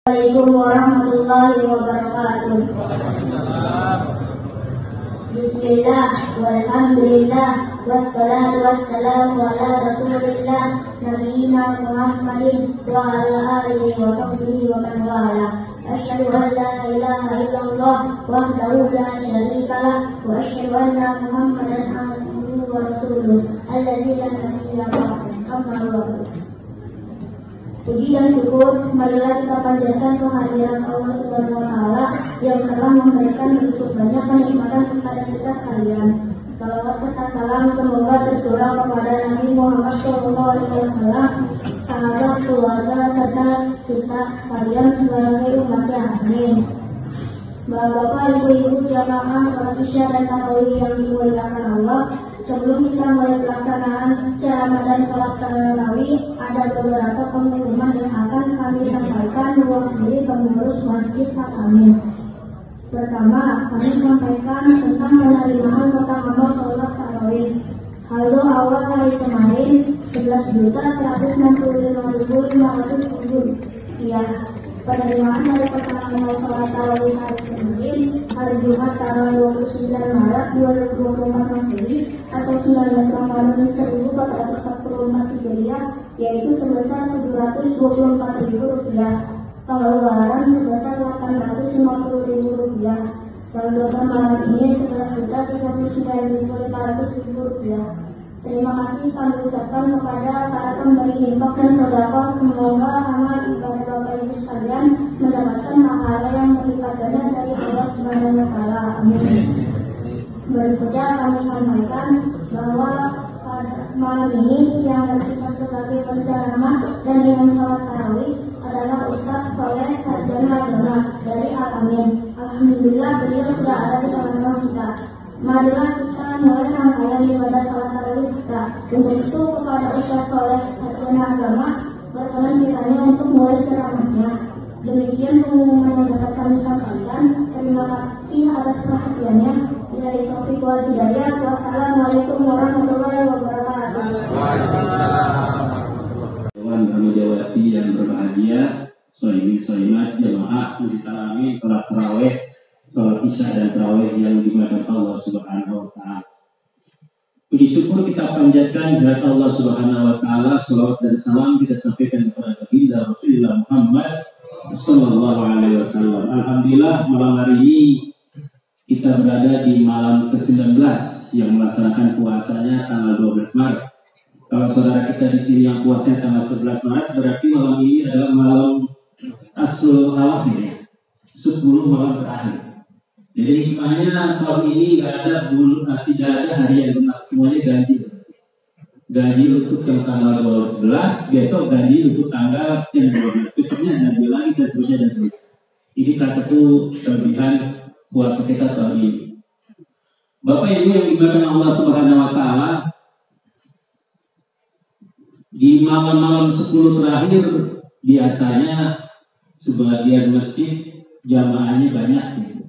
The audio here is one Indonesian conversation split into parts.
Assalamualaikum warahmatullahi wabarakatuh. Bismillah, walhamdulillah, wassalatu wassalamu ala rasulillah, nabiyina Muhammadin wa ala alihi wa sahbihi wa man wala. Asyhadu an la ilaha illallah wahdahu la syarika lah wa asyhadu anna Muhammadan abduhu wa rasuluh alladzi la nabiyya ba'dahu. Amma ba'du. Puji dan syukur marilah kita panjatkan kehadiran Allah Subhanahu wa Ta'ala yang telah memberikan begitu banyak kenikmatan kepada kita sekalian. Salawat serta salam semoga tercurah kepada Nabi Muhammad SAW, sahabat, keluarga serta kita sekalian sebagai umatnya. Amin. Bapak-bapak, ibu-ibu jamaah salat Isya dan tarawih yang dimuliakan Allah, sebelum kita mulai pelaksanaan Ramadan salat tarawih, ada beberapa pengumuman yang akan kami sampaikan mewakili pengurus Masjid Al-Amin. Pertama, kami sampaikan tentang penerimaan kotak amal salat tarawih. Saldo awal hari kemarin 11.165.507 rupiah. Penerimaan dari kotak amal salat tarawih hari kemarin, hari Jumat tanggal 29 Maret 2024 Masehi atau 19 Ramadan 1444 Hijriah, yaitu sebesar Rp724.000. Pengeluaran sebesar Rp850.000. Saldo malam ini Rp11.039.500. Terima kasih kami ucapkan kepada para pemberi infak dan sedekah. Semoga amal ibadah Bapak Ibu sekalian mendapatkan pahala yang berlipat ganda dari Allah Subhanahu wa Ta'ala. Amin. Berikutnya kami sampaikan bahwa pada malam ini yang kita sebagai penceramah dan yang salat tarawih adalah Ustaz Soleh Sarjana Agama dari Al-Amin. Alhamdulillah beliau sudah ada di tengah-tengah kita. Marilah kita mulai rangkaian ibadah salat tarawih kita. Untuk itu kepada Ustaz Soleh Sarjana Agama berkenan kiranya untuk mulai ceramahnya. Demikian pengumuman yang dapat kami sampaikan. Terima kasih atas perhatiannya. Dari Taufik wal Hidayah. Wassalamualaikum warahmatullahi wabarakatuh. Dewan Hamidawati yang berbahagia, soimat jamaah Masjid Al-Amin, sholat tarawih, sholat isya dan tarawih yang dimuliakan Allah Subhanahu wa Ta'ala. Puji syukur kita panjatkan kepada Allah Subhanahu wa Ta'ala. Salawat dan salam kita sampaikan kepada baginda Rasulullah Muhammad sallallahu alaihi wasallam. Alhamdulillah malam hari ini kita berada di malam ke-19 yang melaksanakan puasanya tanggal 12 Maret. Kalau saudara kita di sini yang puasanya tanggal 11 Maret, berarti malam ini adalah malam Asrul Awakhir ya, 10 malam terakhir. Jadi hikmahnya tahun ini tidak ada hari yang genap, semuanya ganjil. Ganjil untuk yang tanggal 11, besok ganjil untuk tanggal yang 12. Besoknya ganjil lagi dan seterusnya. Ini salah satu kelebihan puasa kita tahun ini. Bapak Ibu yang dimuliakan Allah Subhanahu wa Ta'ala, di malam-malam 10 terakhir biasanya sebagian masjid jamaahnya banyak gitu.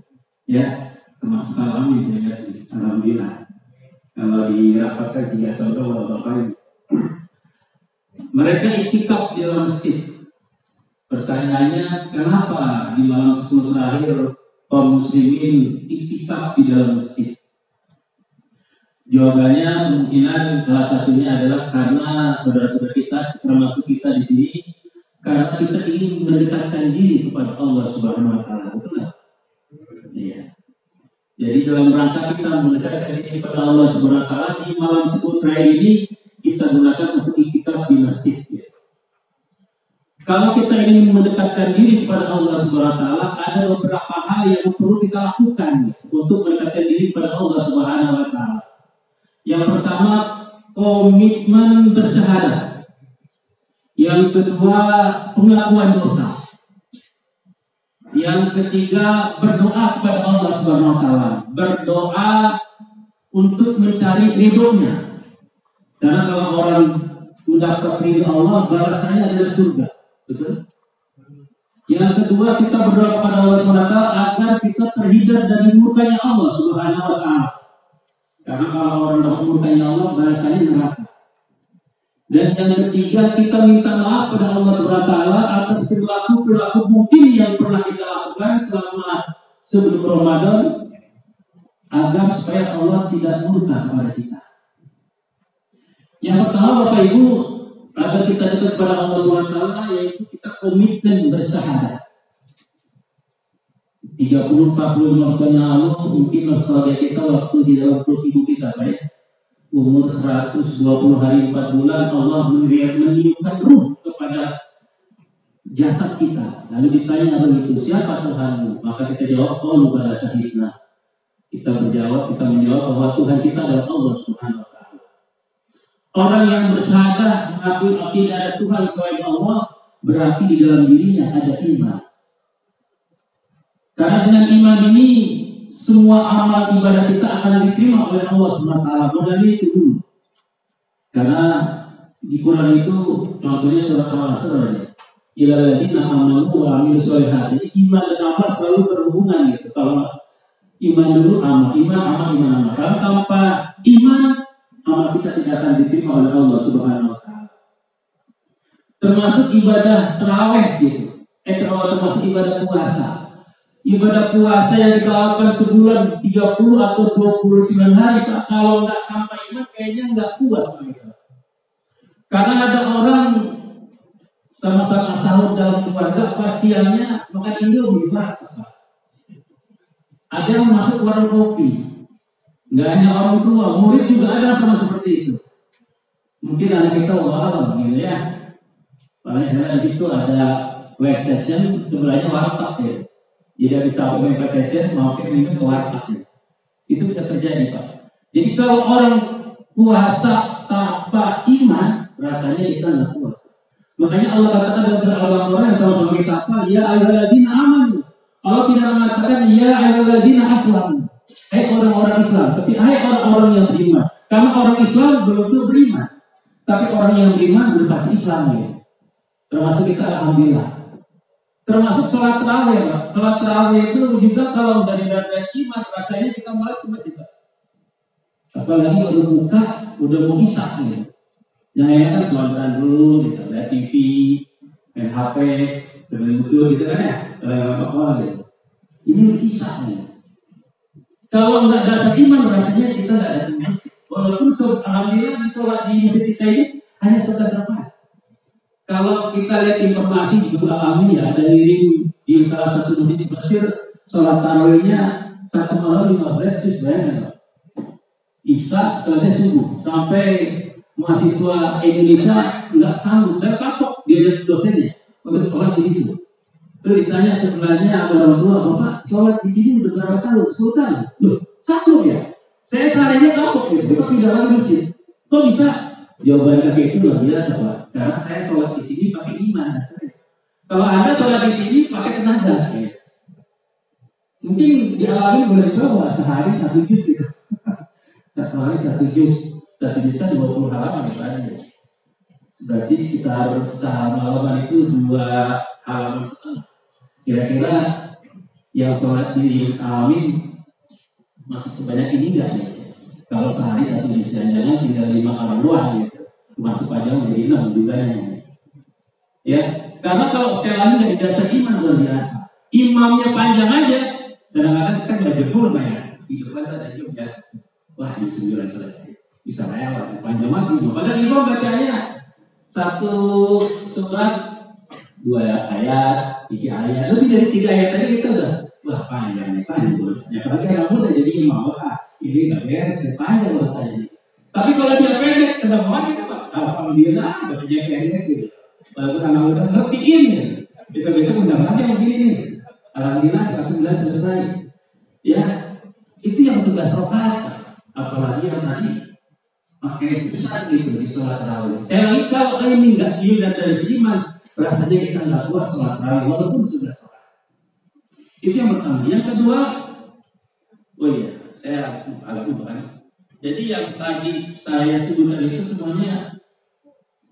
Ya, termasuk Al-Amin ya, alhamdulillah. Kalau dirapatkan 3 saudara Bapak mereka iktikaf di dalam masjid. Pertanyaannya, kenapa di malam 10 terakhir kaum muslimin iktikaf di dalam masjid? Jawabannya kemungkinan salah satunya adalah karena saudara-saudara kita, termasuk kita di sini, karena kita ingin mendekatkan diri kepada Allah Subhanahu wa Ta'ala. Betul nggak? Iya. Jadi dalam rangka kita mendekatkan diri kepada Allah Subhanahu wa Ta'ala, di malam 10 terakhir ini kita gunakan untuk iktikaf di masjid. Ya. Kalau kita ingin mendekatkan diri kepada Allah Subhanahu wa Ta'ala, ada beberapa hal yang perlu kita lakukan untuk mendekatkan diri kepada Allah Subhanahu wa Ta'ala. Yang pertama, komitmen bersyahadat. Yang kedua, pengakuan dosa. Yang ketiga, berdoa kepada Allah Subhanahu wa Ta'ala. Berdoa untuk mencari ridhonya. Karena kalau orang mendapat ridho Allah, balasannya adalah surga. Betul? Yang kedua, kita berdoa kepada Allah Subhanahu wa Ta'ala agar kita terhindar dari murkanya Allah Subhanahu wa Ta'ala. Karena kalau orang dapat murkanya Allah, balasannya neraka. Dan yang ketiga, kita minta maaf kepada Allah Subhanahu wa Ta'ala atas perilaku mungkin yang pernah kita lakukan selama sebelum Ramadan agar supaya Allah tidak murka kepada kita. Yang pertama Bapak Ibu, agar kita dekat kepada Allah SWT, yaitu kita komitmen bersyahadat. 30-40 tahun yang lalu mungkin nostalgia kita waktu di dalam perut ibu kita, baik umur 120 hari 4 bulan Allah meniupkan ruh kepada jasad kita. Lalu ditanya begitu, siapa Tuhanmu? Maka kita jawab, qalu bala syahidna. Kita menjawab bahwa Tuhan kita adalah Allah Subhanahu wa taala. Orang yang bersyahadah mengakui tidak ada Tuhan selain Allah, berarti di dalam dirinya ada iman. Karena dengan iman ini semua amal ibadah kita akan diterima oleh Allah Subhanahu wa taala. Modalnya itu dulu. Karena di Quran itu contohnya surat Al-Asr, ilal ladzina amanu wa amilus sholihat. Jadi iman dan amal selalu berhubungan gitu. Kalau iman dulu amal, amal. Kalau tanpa iman, amal kita tidak akan diterima oleh Allah Subhanahu wa taala. Termasuk ibadah tarawih gitu. Termasuk ibadah puasa. Ibadah puasa yang kita lakukan sebulan 30 atau 29 hari, kalau nggak tanpa iman kayaknya nggak kuat. Karena ada orang sama-sama sahur dalam keluarga, pas siangnya makan Indomie, ada yang masuk warung kopi. Nggak hanya orang tua, murid juga ada sama seperti itu. Mungkin anak kita walau gitu ya. Paling di situ ada PlayStation, sebelahnya warteg ya. Jadi habis capek main PlayStation, mau minum ke warteg. Itu bisa terjadi, Pak. Jadi kalau orang puasa tanpa iman, rasanya kita nggak kuat. Makanya Allah katakan dalam surah Al-Baqarah yang sama-sama kita hafal, ya ayyuhalladzina amanu. Allah tidak mengatakan ya ayyuhalladzina aslamu. Hai orang-orang Islam, tapi hai orang-orang yang beriman. Karena orang Islam belum tentu beriman, tapi orang yang beriman sudah pasti Islam ya. Termasuk kita alhamdulillah. Termasuk sholat tarawih, Pak. Sholat tarawih itu juga kalau dari landas iman, rasanya kita malas ke masjid, Pak. Apalagi udah buka, udah mau isak nih. Yang enak kan sholat dulu, gitu, lihat TV, main HP, sebelum itu gitu kan ya, apa gitu. Ini udah isak nih. Kalau nggak dasar iman, rasanya kita nggak ada masjid. Walaupun alhamdulillah di sholat di masjid kita ini hanya 11 rakaat. Kalau kita lihat informasi di Google Amin ya, ada ngirim di salah satu masjid di Mesir, sholat tarawihnya 1 malam 15 juz, bayangkan. Isya selesai subuh, sampai mahasiswa Indonesia nggak sanggup dan kapok dia dosennya untuk sholat di situ. Terus ditanya sebelahnya orang tua, Bapak sholat di sini udah berapa tahun? 10 tahun. Loh, sanggup ya? Saya seharinya kapok sih, besok tidak lagi masjid. Kok bisa? Jawaban kakek itu luar biasa, Pak. Karena saya sholat di sini pakai iman. Kalau Anda sholat di sini pakai tenaga, ya. Mungkin dialami boleh coba sehari 1 juz gitu. Satu hari 1 juz. 1 juz kan 20 halaman ya. Berarti sekitar sehalaman itu 2 halaman setengah. Kira-kira yang sholat di Amin masih sebanyak ini enggak sih? Kalau sehari 1 juz, jangan tinggal 5 halaman doang gitu. Masuk aja menjadi 6 jumlahnya. Ya, karena kalau sekali lagi nggak didasar iman luar biasa. Imamnya panjang aja, kadang-kadang kita nggak jebur ya. Di depan ada jam ya. Wah, di 9 selesai. Bisa lewat, panjang mati. Padahal imam bacanya 1 surat 2 ayat, 3 ayat, lebih dari 3 ayat aja kita udah wah panjang tulisnya. Apalagi yang muda jadi imam, wah ini nggak beres, panjang urusannya. Tapi kalau dia pendek, sedang banget kita alhamdulillah, bacanya pendek gitu. Walaupun anak muda ngertiin ya. Besok-besok undang lagi yang begini nih. Alhamdulillah setengah 9 selesai. Ya, itu yang 11 rakaat. Apalagi yang tadi pakai besar gitu di sholat tarawih. Sekali lagi kalau ini nggak dilihat dari iman, rasanya kita nggak kuat sholat tarawih walaupun 11 rakaat. Itu yang pertama. Yang kedua, oh iya, saya agak lupa kan. Jadi yang tadi saya sebutkan itu semuanya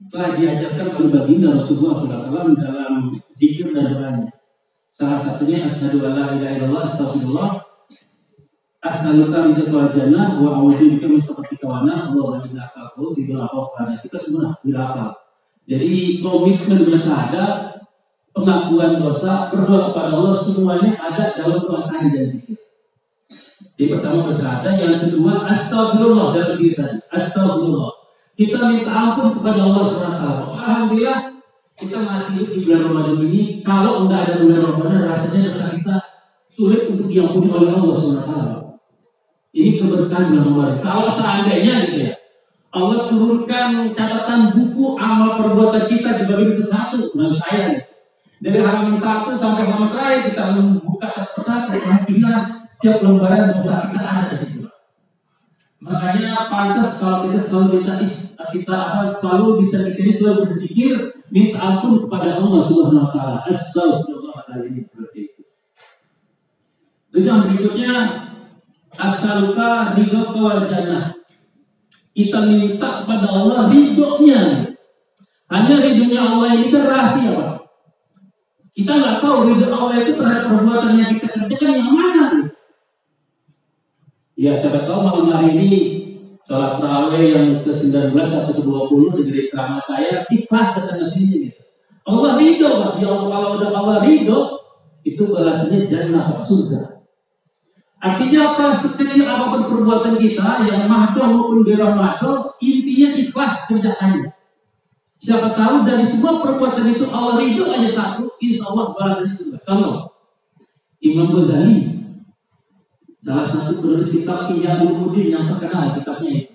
telah diajarkan oleh baginda Rasulullah SAW dalam zikir dan doanya. Salah satunya asyhadu an la ilaha illallah astaghfirullah as'aluka ridwal jannah wa a'udzubika min sakhatika wa nar wa innaka aqul di belakang. Kita semua berapa. Jadi komitmen bersyahadat pengakuan dosa, berdoa kepada Allah, semuanya ada dalam doa tadi dan zikir. Yang pertama bersyahadat, yang kedua astagfirullah dalam diri tadi. Astagfirullah. Kita minta ampun kepada Allah SWT. Alhamdulillah kita masih hidup di bulan Ramadan ini. Kalau enggak ada bulan Ramadan, rasanya dosa kita sulit untuk diampuni oleh Allah SWT. Ini keberkahan bulan Ramadan. Kalau seandainya gitu ya, Allah turunkan catatan buku amal perbuatan kita dibagi satu, menurut saya nih. Dari halaman 1 sampai halaman terakhir kita membuka satu persatu, alhamdulillah setiap lembaran dosa kita ada di situ. Makanya pantas kalau kita selalu selalu bisa kita ini selalu berzikir, minta ampun kepada Allah Subhanahu Wa Taala. Astagfirullahaladzim, seperti itu. Terus yang berikutnya, as'aluka ridhoka wal jannah. Kita minta kepada Allah ridhonya. Hanya ridhonya Allah ini kan rahasia, Pak. Kita nggak tahu ridho Allah itu terhadap perbuatan yang kita kerjakan yang mana. Ya, siapa tahu malam hari ini sholat tarawih yang ke-19 atau ke-20 dari ceramah saya ikhlas datang ke sini gitu. Allah ridho, Pak. Ya Allah, kalau udah Allah ridho, itu balasannya jannah, surga. Artinya apa? Sekecil apapun perbuatan kita, yang mahdoh maupun gairah mahdoh, intinya ikhlas kerjaannya. Siapa tahu dari semua perbuatan itu Allah ridho aja satu, insya Allah balasannya surga. Contoh, Imam Ghazali, salah satu penulis kitab Ihya Ulumuddin yang terkenal kitabnya itu.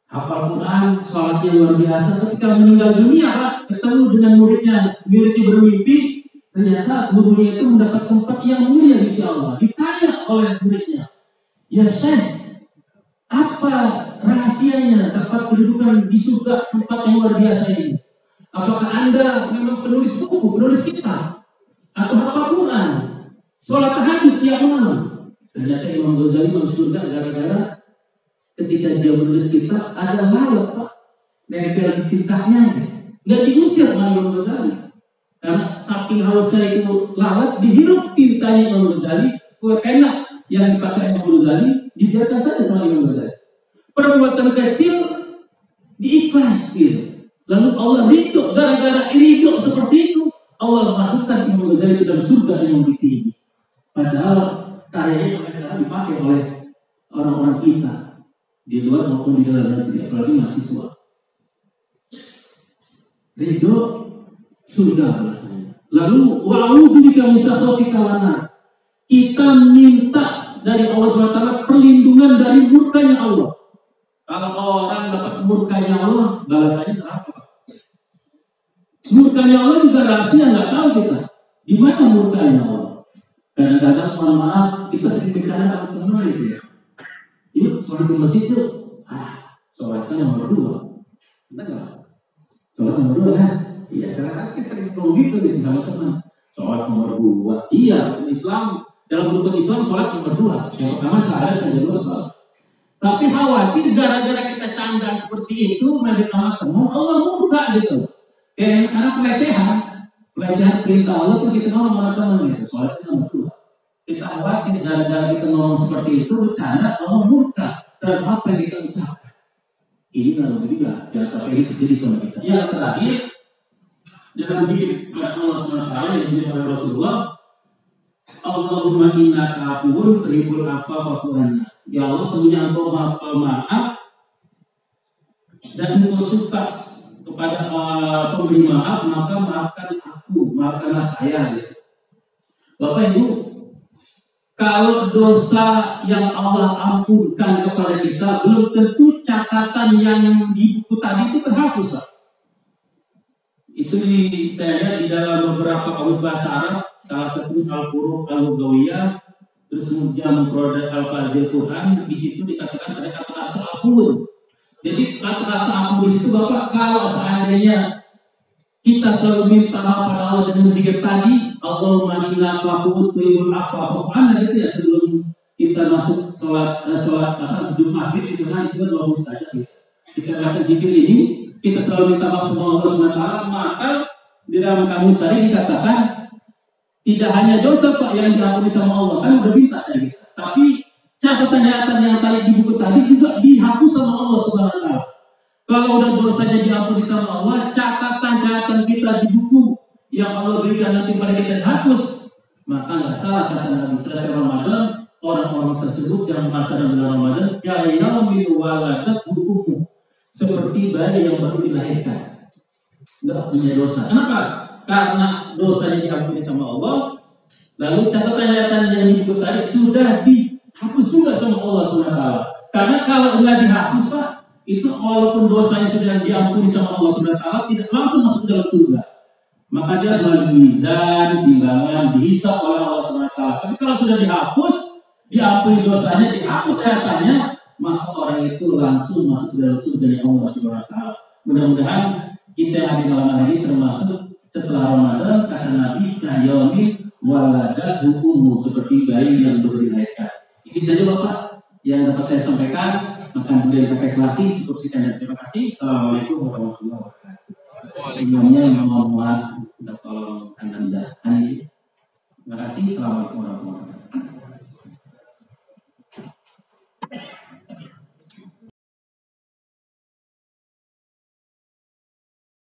Hafal Quran, sholatnya luar biasa. Ketika meninggal dunia, Pak, ketemu dengan muridnya bermimpi, ternyata gurunya itu mendapat tempat yang mulia di sisi Allah. Ditanya oleh muridnya, ya Syekh, apa rahasianya dapat kedudukan di surga tempat yang luar biasa ini? Apakah Anda memang penulis buku, penulis kitab, atau hafal Quran, sholat tahajud tiap malam? Ternyata Imam Ghazali masuk surga gara-gara ketika dia menulis kitab ada lalat, Pak, nempel di tintanya, nggak diusir sama Imam Ghazali. Karena saking hausnya itu lalat, dihirup tintanya Imam Ghazali, kue enak yang dipakai Imam Ghazali, dibiarkan saja sama Imam Ghazali. Perbuatan kecil diikhlas gitu. Lalu Allah ridho, gara-gara ridho seperti itu, Allah masukkan Imam Ghazali ke dalam surga yang lebih tinggi. Padahal karyanya sampai sekarang dipakai oleh orang-orang kita di luar maupun di dalam negeri, apalagi mahasiswa. Ridho surga rasanya. Lalu wa'udzubika min sakhatika wa nar. Kita minta dari Allah SWT perlindungan dari murkanya Allah. Kalau orang dapat murkanya Allah, balasannya neraka. Murkanya Allah juga rahasia, nggak tahu kita. Di mana murkanya Allah? Kadang-kadang mohon maaf, kita sering bicara sama teman gitu ya. Yuk, sholat di masjid yuk. Sholatnya nomor 2. Benar nggak? Sholat nomor 2 kan? Iya, saya sering ngomong gitu nih sama teman. Sholat nomor 2. Iya, Islam, dalam rukun Islam sholat nomor 2. Yang pertama syahadat, yang kedua sholat. Tapi khawatir gara-gara kita canda seperti itu, melalui sama teman, Allah murka gitu. Karena pelecehan perintah Allah terus kita ngomong sama teman gitu. Sholatnya nomor 2. Kita khawatir gara-gara kita ngomong seperti itu, bercanda, Allah murka terhadap apa yang kita ucapkan. Ini kalau juga jangan sampai ini terjadi sama kita. Yang terakhir, jangan bikin kepada Allah SWT yang dibikin oleh Rasulullah, Allahumma innaka afuwwun tuhibbul afwa fa'fu anna. Ya Allah, sesungguhnya Engkau Maha Pemaaf dan Engkau suka kepada pemberi maaf, maka maafkan aku, maafkanlah saya. Gitu. Bapak Ibu, kalau dosa yang Allah ampunkan kepada kita, belum tentu catatan yang di buku tadi itu terhapus, Pak. Itu saya lihat di dalam beberapa kamus bahasa Arab, salah satu Al-Huruf Al-Lughawiyah, terus kemudian produk Al-Fazil Quran, di situ dikatakan ada kata-kata ampun. Jadi kata-kata ampun di situ, Bapak, kalau seandainya kita selalu minta maaf pada Allah dengan zikir tadi, Allahumma inna afuwwun tuhibbul afwa fa'fu anna, gitu ya, sebelum kita masuk sholat duduk maghrib itu kan, itu kan doa mustajab gitu. Kita baca zikir ini, kita selalu minta maaf sama Allah SWT, maka di dalam kamus tadi dikatakan tidak hanya dosa, Pak, yang diampuni sama Allah, kan udah minta tadi, tapi catatan-catatan yang tadi di buku tadi juga dihapus sama Allah SWT. Kalau udah dosanya diampuni sama Allah, catatan-catatan kita di buku yang Allah berikan nanti pada kita dihapus, maka nggak salah kata Nabi selesai Ramadan, orang-orang tersebut yang melaksanakan bulan Ramadan yaumil waladat hukumu, seperti bayi yang baru dilahirkan, nggak punya dosa. Kenapa? Karena dosanya diampuni sama Allah. Lalu catatan yang disebut tadi sudah dihapus juga sama Allah SWT. Karena kalau nggak dihapus Pak, itu walaupun dosanya sudah diampuni sama Allah SWT, tidak langsung masuk dalam surga. Maka dia melalui mizan, timbangan, dihisap oleh Allah SWT. Tapi kalau sudah dihapus, diampuni dosanya, dihapus catatannya, maka orang itu langsung masuk dalam surga Allah SWT. Mudah-mudahan kita yang hadir malam hari ini termasuk setelah Ramadan, kata Nabi, yaumil waladat hukumu, seperti bayi yang baru dilahirkan. Ini saja Bapak yang dapat saya sampaikan. Makan boleh pakai selasi, cukup sekian dan terima kasih. Assalamualaikum warahmatullahi wabarakatuh. Waalaikumsalam. Mohon maaf, kita tolong anda. Terima kasih. Assalamualaikum warahmatullahi wabarakatuh.